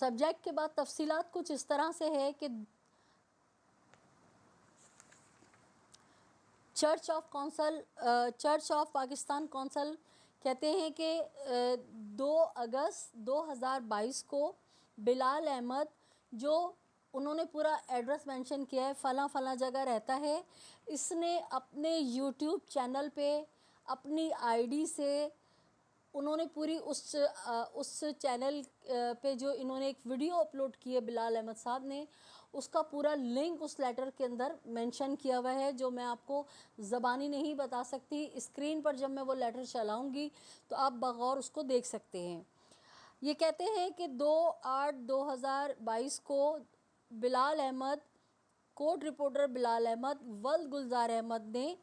Subject کے بعد تفصیلات کچھ اس طرح سے ہے کہ چرچ آف پاکستان کونسل کہتے ہیں کہ 2 اگست 2022 کو بلال احمد، جو انہوں نے پورا ایڈریس مینشن کیا ہے، فلاں فلاں جگہ رہتا ہے، اس نے اپنے یوٹیوب چینل پہ اپنی آئی ڈی سے انہوں نے پوری اس چینل پہ جو انہوں نے ایک ویڈیو اپلوڈ کی ہے بلال احمد صاحب نے، اس کا پورا لنک اس لیٹر کے اندر مینشن کیا ہوا ہے، جو میں آپ کو زبانی نہیں بتا سکتی۔ اسکرین پر جب میں وہ لیٹر چلاؤں گی تو آپ بغور اس کو دیکھ سکتے ہیں۔ یہ کہتے ہیں کہ 2/8/2022 کو بلال احمد، کورٹ رپورٹر بلال احمد ولد گلزار احمد نے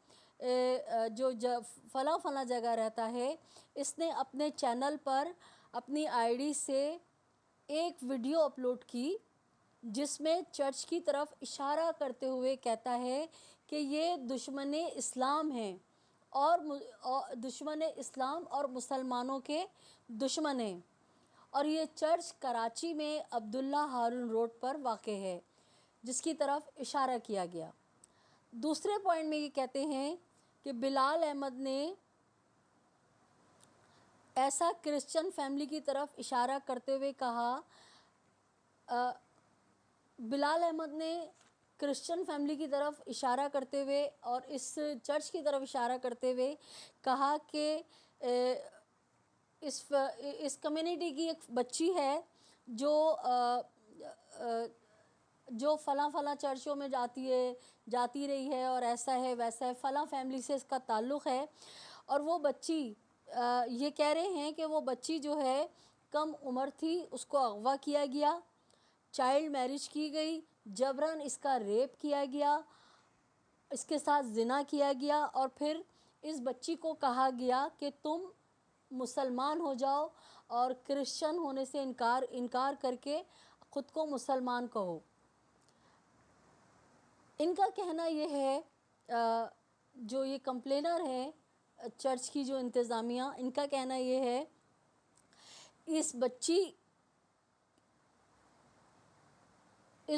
جو فلاں فلاں جگہ رہتا ہے، اس نے اپنے چینل پر اپنی آئی ڈی سے ایک ویڈیو اپلوڈ کی، جس میں چرچ کی طرف اشارہ کرتے ہوئے کہتا ہے کہ یہ دشمن اسلام ہیں اور دشمن اسلام اور مسلمانوں کے دشمن ہیں، اور یہ چرچ کراچی میں عبداللہ ہارون روڈ پر واقع ہے، جس کی طرف اشارہ کیا گیا۔ دوسرے پوائنٹ میں یہ کہتے ہیں کہ بلال احمد نے ایسا کرسچن فیملی کی طرف اشارہ کرتے ہوئے کہا، بلال احمد نے کرسچن فیملی کی طرف اشارہ کرتے ہوئے اور اس چرچ کی طرف اشارہ کرتے ہوئے کہا کہ اس کمیونٹی کی ایک بچی ہے جو فلاں فلاں چرچوں میں جاتی رہی ہے اور ایسا ہے ویسا ہے، فلاں فیملی سے اس کا تعلق ہے، اور وہ بچی یہ کہہ رہے ہیں کہ وہ بچی جو ہے کم عمر تھی، اس کو اغوا کیا گیا، چائلڈ میرج کی گئی، جبراً اس کا ریپ کیا گیا، اس کے ساتھ زنا کیا گیا، اور پھر اس بچی کو کہا گیا کہ تم مسلمان ہو جاؤ اور کرسچن ہونے سے انکار کر کے خود کو مسلمان کہو۔ ان کا کہنا یہ ہے، جو یہ کمپلینر ہے چرچ کی جو انتظامیہ، ان کا کہنا یہ ہے اس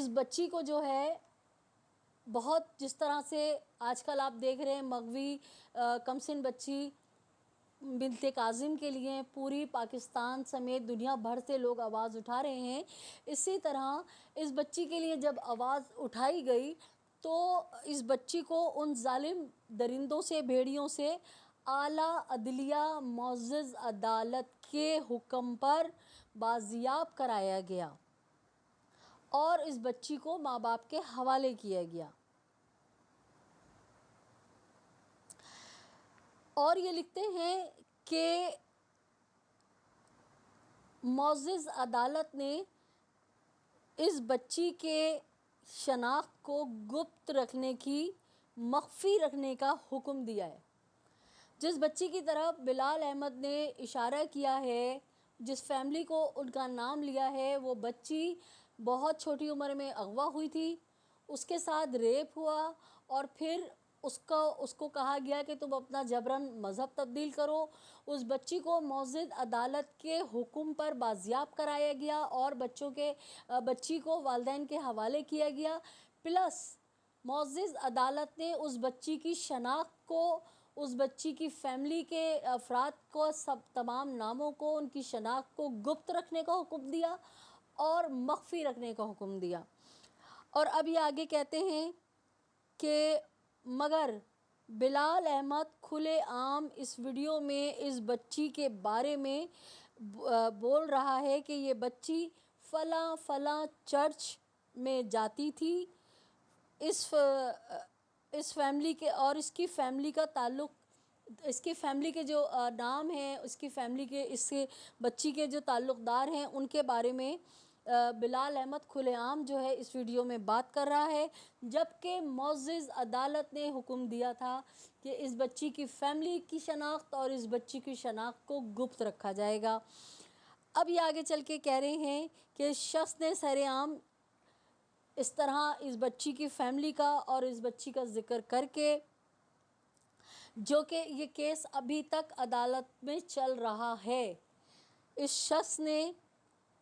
بچی کو جو ہے بہت، جس طرح سے آج کل آپ دیکھ رہے ہیں مغوی کمسن بچی بنت کاظم کے لیے پوری پاکستان سمیت دنیا بھر سے لوگ آواز اٹھا رہے ہیں، اسی طرح اس بچی کے لیے جب آواز اٹھائی گئی تو اس بچی کو ان ظالم درندوں سے، بھیڑیوں سے اعلیٰ عدلیہ معزز عدالت کے حکم پر بازیاب کرایا گیا اور اس بچی کو ماں باپ کے حوالے کیا گیا۔ اور یہ لکھتے ہیں کہ معزز عدالت نے اس بچی کے شناخت کو گپت رکھنے کی، مخفی رکھنے کا حکم دیا ہے۔ جس بچی کی طرف بلال احمد نے اشارہ کیا ہے، جس فیملی کو ان کا نام لیا ہے، وہ بچی بہت چھوٹی عمر میں اغوا ہوئی تھی، اس کے ساتھ ریپ ہوا، اور پھر اس کو کہا گیا کہ تم اپنا جبراً مذہب تبدیل کرو۔ اس بچی کو معزز عدالت کے حکم پر بازیاب کرایا گیا اور بچی کو والدین کے حوالے کیا گیا، پلس معزز عدالت نے اس بچی کی شناخت کو، اس بچی کی فیملی کے افراد کو، تمام ناموں کو، ان کی شناخت کو گپت رکھنے کا حکم دیا اور مخفی رکھنے کا حکم دیا۔ اور اب یہ آگے کہتے ہیں کہ مگر بلال احمد کھلے عام اس ویڈیو میں اس بچی کے بارے میں بول رہا ہے کہ یہ بچی فلاں فلاں چرچ میں جاتی تھی، اس فیملی کے اور اس کی فیملی کا تعلق، اس کی فیملی کے جو نام ہیں، اس کی فیملی کے، اس کے بچی کے جو تعلق دار ہیں، ان کے بارے میں بلال احمد کھلے عام جو ہے اس ویڈیو میں بات کر رہا ہے، جبکہ معزز عدالت نے حکم دیا تھا کہ اس بچی کی فیملی کی شناخت اور اس بچی کی شناخت کو گپت رکھا جائے گا۔ اب یہ آگے چل کے کہہ رہے ہیں کہ اس شخص نے سر عام اس طرح اس بچی کی فیملی کا اور اس بچی کا ذکر کر کے، جو کہ یہ کیس ابھی تک عدالت میں چل رہا ہے، اس شخص نے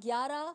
11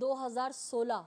2016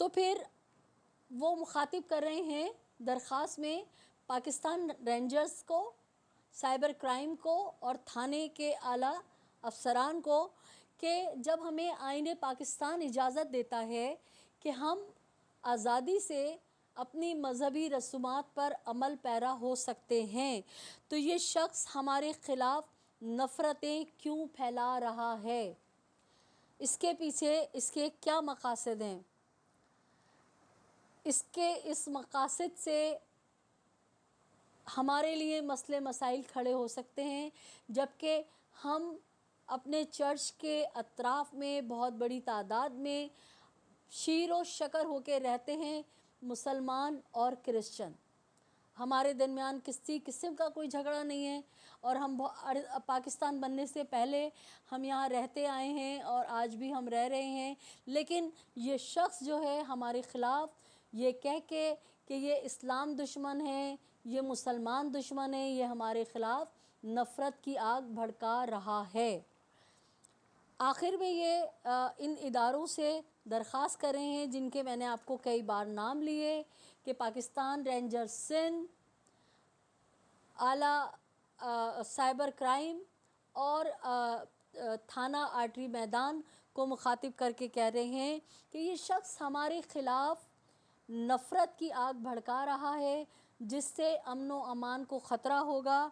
تو پھر وہ مخاطب کر رہے ہیں درخواست میں پاکستان رینجرز کو، سائبر کرائم کو اور تھانے کے اعلیٰ افسران کو کہ جب ہمیں آئین پاکستان اجازت دیتا ہے کہ ہم آزادی سے اپنی مذہبی رسومات پر عمل پیرا ہو سکتے ہیں، تو یہ شخص ہمارے خلاف نفرتیں کیوں پھیلا رہا ہے؟ اس کے پیچھے اس کے کیا مقاصد ہیں؟ اس مقاصد سے ہمارے لیے مسئلے مسائل کھڑے ہو سکتے ہیں، جبکہ ہم اپنے چرچ کے اطراف میں بہت بڑی تعداد میں شیر و شکر ہو کے رہتے ہیں، مسلمان اور کرسچن۔ ہمارے درمیان کسی قسم کا کوئی جھگڑا نہیں ہے، اور ہم پاکستان بننے سے پہلے ہم یہاں رہتے آئے ہیں اور آج بھی ہم رہ رہے ہیں، لیکن یہ شخص جو ہے ہمارے خلاف یہ کہہ کے کہ یہ اسلام دشمن ہے، یہ مسلمان دشمن ہے، یہ ہمارے خلاف نفرت کی آگ بھڑکا رہا ہے۔ آخر میں یہ ان اداروں سے درخواست کر رہے ہیں جن کے میں نے آپ کو کئی بار نام لیے کہ پاکستان رینجر سندھ، اعلیٰ سائبر کرائم اور تھانہ آرٹری میدان کو مخاطب کر کے کہہ رہے ہیں کہ یہ شخص ہمارے خلاف نفرت کی آگ بھڑکا رہا ہے، جس سے امن و امان کو خطرہ ہوگا۔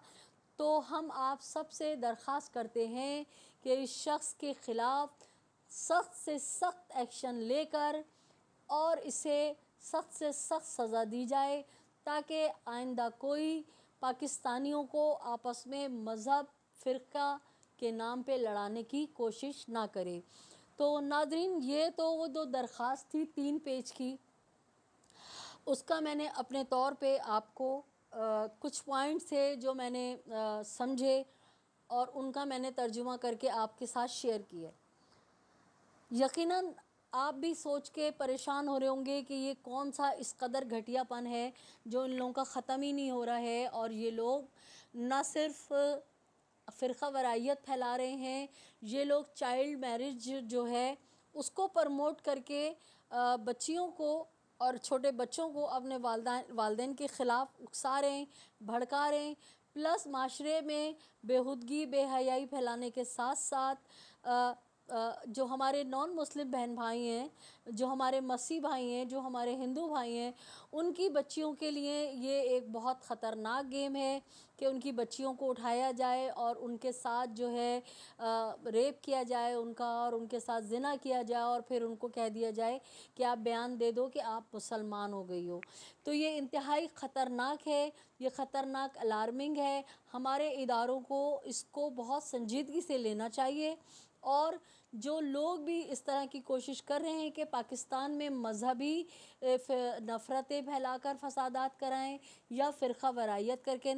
تو ہم آپ سب سے درخواست کرتے ہیں کہ اس شخص کے خلاف سخت سے سخت ایکشن لے کر اور اسے سخت سے سخت سزا دی جائے، تاکہ آئندہ کوئی پاکستانیوں کو آپس میں مذہب، فرقہ کے نام پہ لڑانے کی کوشش نہ کرے۔ تو ناظرین، یہ تو وہ جو درخواست تھی 3 پیج کی، اس کا میں نے اپنے طور پہ آپ کو کچھ پوائنٹس تھے جو میں نے سمجھے اور ان کا میں نے ترجمہ کر کے آپ کے ساتھ شیئر کیا۔ یقیناً آپ بھی سوچ کے پریشان ہو رہے ہوں گے کہ یہ کون سا اس قدر گھٹیا پن ہے جو ان لوگوں کا ختم ہی نہیں ہو رہا ہے، اور یہ لوگ نہ صرف فرقہ وارائیت پھیلا رہے ہیں، یہ لوگ چائلڈ میرج جو ہے اس کو پرموٹ کر کے بچیوں کو اور چھوٹے بچوں کو اپنے والدین کے خلاف اکسا رہے ہیں، بھڑکا رہے ہیں، پلس معاشرے میں بےہودگی، بے حیائی پھیلانے کے ساتھ ساتھ جو ہمارے نان مسلم بہن بھائی ہیں، جو ہمارے مسیح بھائی ہیں، جو ہمارے ہندو بھائی ہیں، ان کی بچیوں کے لیے یہ ایک بہت خطرناک گیم ہے کہ ان کی بچیوں کو اٹھایا جائے اور ان کے ساتھ جو ہے ریپ کیا جائے ان کا، اور ان کے ساتھ زنا کیا جائے، اور پھر ان کو کہہ دیا جائے کہ آپ بیان دے دو کہ آپ مسلمان ہو گئی ہو۔ تو یہ انتہائی خطرناک ہے، یہ خطرناک الارمنگ ہے۔ ہمارے اداروں کو اس کو بہت سنجیدگی سے لینا چاہیے، اور جو لوگ بھی اس طرح کی کوشش کر رہے ہیں کہ پاکستان میں مذہبی نفرتیں پھیلا کر فسادات کرائیں، یا فرقہ وارائیت کر کے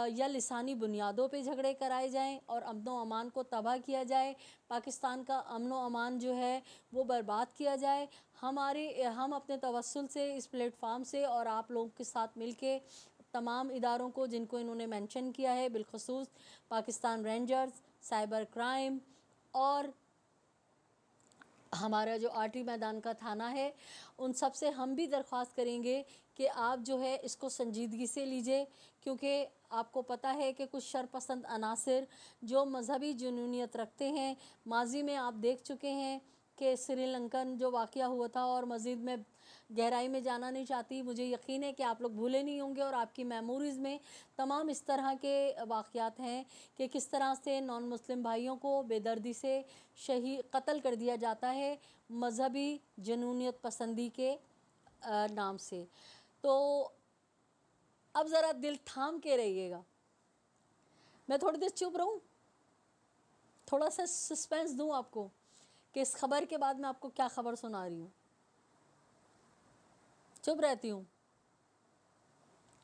یا لسانی بنیادوں پہ جھگڑے کرائے جائیں اور امن و امان کو تباہ کیا جائے، پاکستان کا امن و امان جو ہے وہ برباد کیا جائے، ہم اپنے توسل سے اس پلیٹ فارم سے اور آپ لوگوں کے ساتھ مل کے تمام اداروں کو جن کو انہوں نے مینشن کیا ہے، بالخصوص پاکستان رینجرز، سائبر کرائم اور ہمارا جو آرٹری میدان کا تھانہ ہے، ان سب سے ہم بھی درخواست کریں گے کہ آپ جو ہے اس کو سنجیدگی سے لیجئے، کیونکہ آپ کو پتہ ہے کہ کچھ شرپسند عناصر جو مذہبی جنونیت رکھتے ہیں، ماضی میں آپ دیکھ چکے ہیں کہ سری لنکن جو واقعہ ہوا تھا، اور مزید میں گہرائی میں جانا نہیں چاہتی، مجھے یقین ہے کہ آپ لوگ بھولے نہیں ہوں گے اور آپ کی میموریز میں تمام اس طرح کے واقعات ہیں کہ کس طرح سے نان مسلم بھائیوں کو بے دردی سے قتل کر دیا جاتا ہے مذہبی جنونیت پسندی کے نام سے۔ تو اب ذرا دل تھام کے رہیے گا، میں تھوڑی دیر چپ رہوں، تھوڑا سا سسپینس دوں آپ کو کہ اس خبر کے بعد میں آپ کو کیا خبر سنا رہی ہوں۔ چپ رہتی ہوں؟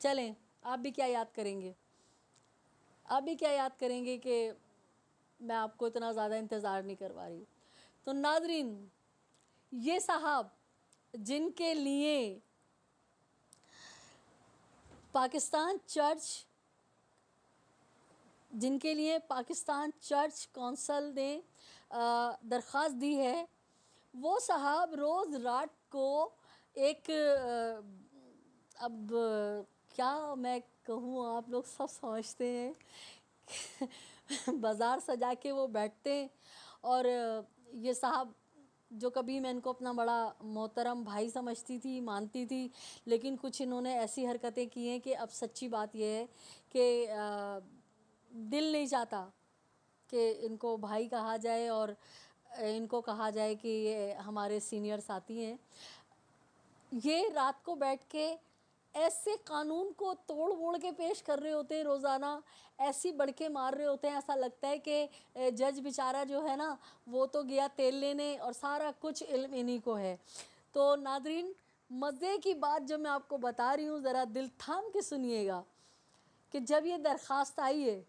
چلیں، آپ بھی کیا یاد کریں گے، آپ بھی کیا یاد کریں گے کہ میں آپ کو اتنا زیادہ انتظار نہیں کروا رہی۔ تو ناظرین، یہ صاحب جن کے لیے پاکستان چرچ کونسل نے درخواست دی ہے، وہ صاحب روز رات کو ایک اب کیا میں کہوں، آپ لوگ سب سمجھتے ہیں بازار سجا کے وہ بیٹھتے ہیں. اور یہ صاحب جو کبھی میں ان کو اپنا بڑا محترم بھائی سمجھتی تھی، مانتی تھی، لیکن کچھ انہوں نے ایسی حرکتیں کی ہیں کہ اب سچی بات یہ ہے کہ دل نہیں چاہتا کہ ان کو بھائی کہا جائے اور ان کو کہا جائے کہ یہ ہمارے سینئر ساتھی ہیں. یہ رات کو بیٹھ کے ایسے قانون کو توڑ موڑ کے پیش کر رہے ہوتے ہیں روزانہ، ایسی بڑکے مار رہے ہوتے ہیں، ایسا لگتا ہے کہ جج بیچارہ جو ہے نا وہ تو گیا تیل لینے اور سارا کچھ علم انہی کو ہے. تو ناظرین، مزے کی بات جو میں آپ کو بتا رہی ہوں ذرا دل تھام کے سنیے گا کہ جب یہ درخواست آئی ہے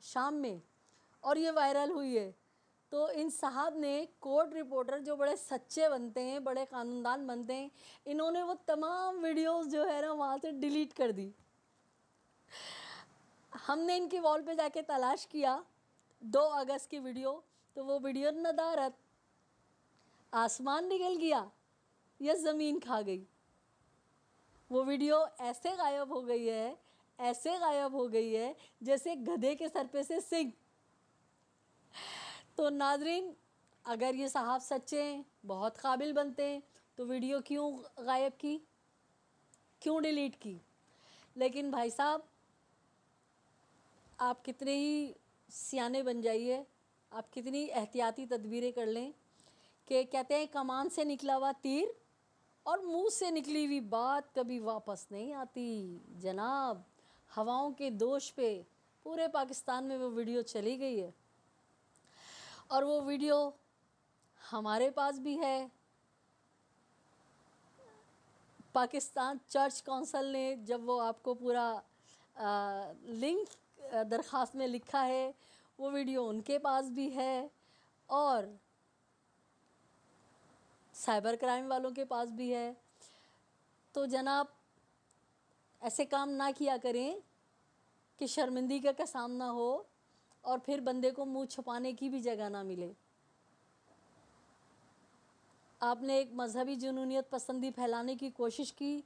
شام میں اور یہ وائرل ہوئی ہے تو ان صاحب نے، کورٹ رپورٹر جو بڑے سچے بنتے ہیں، بڑے قانون بنتے ہیں، انہوں نے وہ تمام ویڈیوز جو ہے نا وہاں سے ڈیلیٹ کر دی. ہم نے ان کی وال پہ جا کے تلاش کیا 2 اگست کی ویڈیو، تو وہ ویڈیو ندارت، آسمان نکل گیا یا زمین کھا گئی. وہ ویڈیو ایسے غائب ہو گئی ہے، ایسے غائب ہو گئی ہے جیسے گدھے کے سر پہ سے سنگ. تو ناظرین، اگر یہ صاحب سچے ہیں، بہت قابل بنتے ہیں، تو ویڈیو کیوں غائب کی، کیوں ڈیلیٹ کی؟ لیکن بھائی صاحب، آپ کتنے ہی سیانے بن جائیے، آپ کتنی احتیاطی تدبیریں کر لیں کہ کہتے ہیں کمان سے نکلا ہوا تیر اور منہ سے نکلی ہوئی بات کبھی واپس نہیں آتی. جناب، ہواؤں کے دوش پہ پورے پاکستان میں وہ ویڈیو چلی گئی ہے، اور وہ ویڈیو ہمارے پاس بھی ہے. پاکستان چرچ کونسل نے جب وہ آپ کو پورا لنک درخواست میں لکھا ہے، وہ ویڈیو ان کے پاس بھی ہے، اور سائبر کرائم والوں کے پاس بھی ہے. تو جناب، ایسے کام نہ کیا کریں کہ شرمندگی کا سامنا ہو اور پھر بندے کو منہ چھپانے کی بھی جگہ نہ ملے. آپ نے ایک مذہبی جنونیت پسندی پھیلانے کی کوشش کی.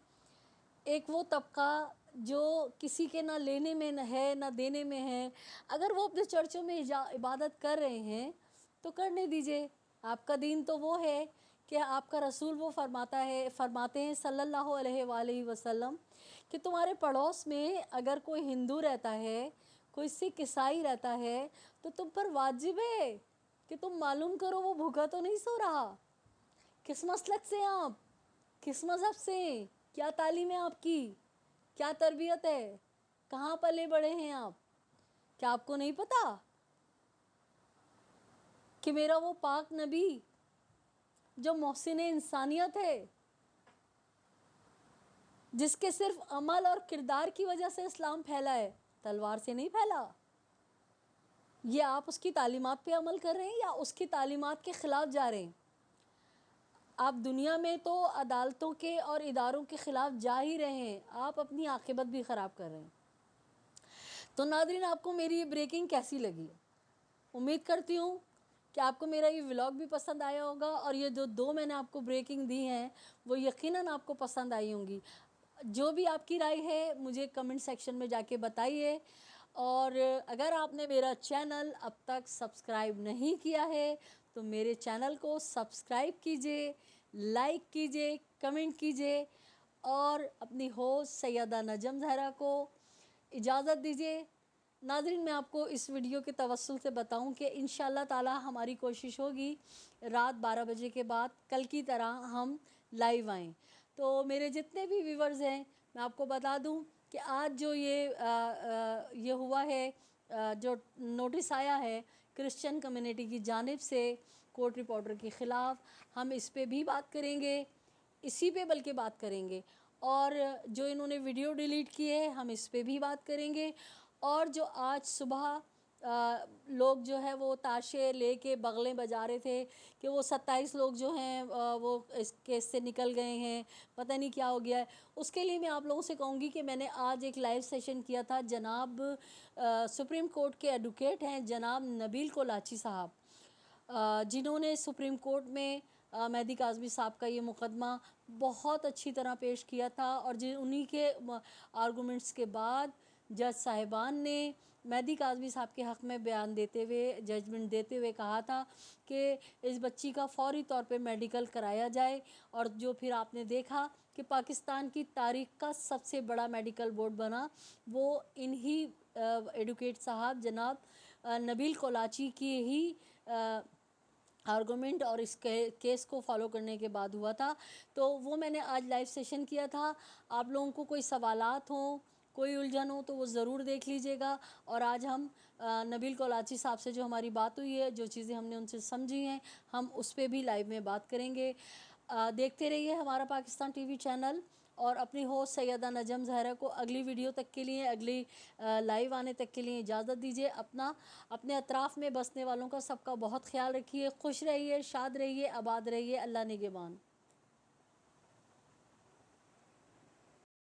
ایک وہ طبقہ جو کسی کے نہ لینے میں ہے نہ دینے میں ہے، اگر وہ اپنے چرچوں میں عبادت کر رہے ہیں تو کرنے دیجئے. آپ کا دین تو وہ ہے کہ آپ کا رسول وہ فرماتے ہیں صلی اللہ علیہ وآلہ وسلم کہ تمہارے پڑوس میں اگر کوئی ہندو رہتا ہے، کوئی سکھ عیسائی رہتا ہے، تو تم پر واجب ہے کہ تم معلوم کرو وہ بھوکا تو نہیں سو رہا. کس مسلک سے آپ، کس مذہب سے، کیا تعلیم ہے آپ کی، کیا تربیت ہے، کہاں پلے بڑے ہیں آپ؟ کیا آپ کو نہیں پتا کہ میرا وہ پاک نبی جو محسن انسانیت ہے، جس کے صرف عمل اور کردار کی وجہ سے اسلام پھیلا ہے، تلوار سے نہیں پھیلا؟ یہ آپ اس کی تعلیمات پہ عمل کر رہے ہیں یا اس کی تعلیمات کے خلاف جا رہے ہیں؟ آپ دنیا میں تو عدالتوں کے اور اداروں کے خلاف جا ہی رہے ہیں، آپ اپنی عاقبت بھی خراب کر رہے ہیں. تو ناظرین، آپ کو میری یہ بریکنگ کیسی لگی؟ امید کرتی ہوں کہ آپ کو میرا یہ ولاگ بھی پسند آیا ہوگا، اور یہ جو 2 میں نے آپ کو بریکنگ دی ہیں وہ یقیناً آپ کو پسند آئی ہوں گی. جو بھی آپ کی رائے ہے مجھے کمنٹ سیکشن میں جا کے بتائیے. اور اگر آپ نے میرا چینل اب تک سبسکرائب نہیں کیا ہے تو میرے چینل کو سبسکرائب کیجئے، لائک کیجئے، کمنٹ کیجئے، اور اپنی ہوسٹ سیدہ نجم زہرا کو اجازت دیجئے. ناظرین، میں آپ کو اس ویڈیو کے توسل سے بتاؤں کہ انشاءاللہ تعالی ہماری کوشش ہوگی رات 12 بجے کے بعد کل کی طرح ہم لائیو آئیں. تو میرے جتنے بھی ویورز ہیں، میں آپ کو بتا دوں کہ آج جو یہ ہوا ہے، جو نوٹس آیا ہے کرسچن کمیونٹی کی جانب سے کورٹ رپورٹر کے خلاف، ہم اس پہ بھی بات کریں گے، اسی پہ بلکہ بات کریں گے. اور جو انہوں نے ویڈیو ڈیلیٹ کی ہے ہم اس پہ بھی بات کریں گے. اور جو آج صبح لوگ جو ہے وہ تاشے لے کے بغلیں بجا رہے تھے کہ وہ 27 لوگ جو ہیں وہ اس کیس سے نکل گئے ہیں، پتہ نہیں کیا ہو گیا ہے، اس کے لیے میں آپ لوگوں سے کہوں گی کہ میں نے آج ایک لائیو سیشن کیا تھا. جناب سپریم کورٹ کے ایڈوکیٹ ہیں جناب نبیل کولاچی صاحب، جنہوں نے سپریم کورٹ میں مہدی کاظمی صاحب کا یہ مقدمہ بہت اچھی طرح پیش کیا تھا، اور انہی کے آرگومنٹس کے بعد جج صاحبان نے مہدی کاظمی صاحب کے حق میں بیان دیتے ہوئے، ججمنٹ دیتے ہوئے کہا تھا کہ اس بچی کا فوری طور پہ میڈیکل کرایا جائے، اور جو پھر آپ نے دیکھا کہ پاکستان کی تاریخ کا سب سے بڑا میڈیکل بورڈ بنا، وہ انہی ایڈوکیٹ صاحب جناب نبیل کولاچی کی ہی آرگومنٹ اور اس کیس کو فالو کرنے کے بعد ہوا تھا۔ تو وہ میں نے آج لائیو سیشن کیا تھا۔ آپ لوگوں کو کوئی سوالات ہوں، کوئی الجھن ہو تو وہ ضرور دیکھ لیجئے گا، اور آج ہم نبیل کولاچی صاحب سے جو ہماری بات ہوئی ہے، جو چیزیں ہم نے ان سے سمجھی ہیں، ہم اس پہ بھی لائیو میں بات کریں گے۔ دیکھتے رہیے ہمارا پاکستان ٹی وی چینل، اور اپنی ہوسٹ سیدہ نجم زہرا کو اگلی ویڈیو تک کے لیے، اگلی لائیو آنے تک کے لیے اجازت دیجیے۔ اپنے اطراف میں بسنے والوں کا سب کا بہت خیال رکھیے، خوش رہیے، شاد رہیے، آباد رہیے، اللہ نگہبان۔